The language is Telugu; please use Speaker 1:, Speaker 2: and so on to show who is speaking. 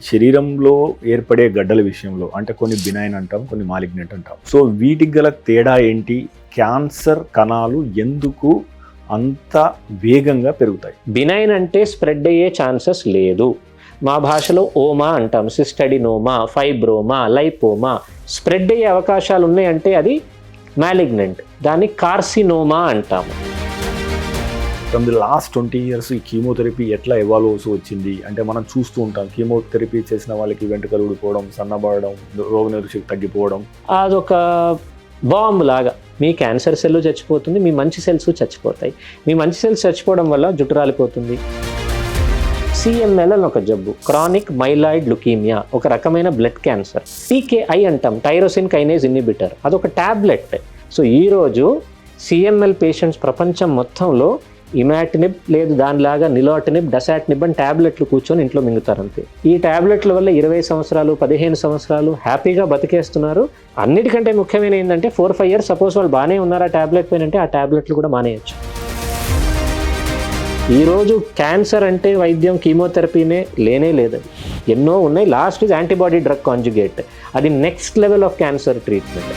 Speaker 1: శరీరంలో ఏర్పడే గడ్డల విషయంలో అంటే కొన్ని బినైన్ అంటాం, కొన్ని మాలిగ్నెంట్ అంటాం. సో వీటికి గల తేడా ఏంటి? క్యాన్సర్ కణాలు ఎందుకు అంత వేగంగా పెరుగుతాయి?
Speaker 2: బినైన్ అంటే స్ప్రెడ్ అయ్యే ఛాన్సెస్ లేదు. మా భాషలో ఓమా అంటాం, సిస్టడినోమా, ఫైబ్రోమా, లైపోమా. స్ప్రెడ్ అయ్యే అవకాశాలు ఉన్నాయంటే అది మాలిగ్నెంట్, దాన్ని కార్సినోమా అంటాము.
Speaker 1: ఫ్రమ్ ది లాస్ట్ 20 years ఈ కీమోథెరపీ ఎట్లా ఎవాల్వ్ అవుతూ వచ్చింది అంటే మనం చూస్తూ ఉంటాం. కీమోథెరపీ చేసిన వాళ్ళకి వెంట్రుకలు ఊడిపోవడం, సన్నబడడం, రోగనిరోధక తగ్గిపోవడం.
Speaker 2: అదొక బాంబు లాగా మీ క్యాన్సర్ సెల్ చచ్చిపోతుంది, మీ మంచి సెల్స్ చచ్చిపోతాయి. మీ మంచి సెల్స్ చచ్చిపోవడం వల్ల జుట్టు రాలిపోతుంది. CML అని ఒక జబ్బు, క్రానిక్ మైలాయిడ్ లుకీమియా, ఒక రకమైన బ్లడ్ క్యాన్సర్. TKI అంటాం, టైరోసిన్ కైనేజ్ ఇన్హిబిటర్, అదొక ట్యాబ్లెట్. సో ఈరోజు CML పేషెంట్స్ ప్రపంచం మొత్తంలో ఇమాటినిబ్ లేదు దానిలాగా నిలోటినిబ్, డసాటినిబ్ అని ట్యాబ్లెట్లు కూర్చొని ఇంట్లో మింగుతారు అంతే. ఈ ట్యాబ్లెట్ల వల్ల 20 సంవత్సరాలు 15 సంవత్సరాలు హ్యాపీగా బతికేస్తున్నారు. అన్నిటికంటే ముఖ్యమైన ఏంటంటే 4-5 years సపోజ్ వాళ్ళు బాగానే ఉన్నారు ఆ ట్యాబ్లెట్ పైన అంటే ఆ ట్యాబ్లెట్లు కూడా మానేయచ్చు. ఈరోజు క్యాన్సర్ అంటే వైద్యం కీమోథెరపీనే లేనే లేదని ఎన్నో ఉన్నాయి. Last is antibody drug conjugate, అది next level of cancer treatment.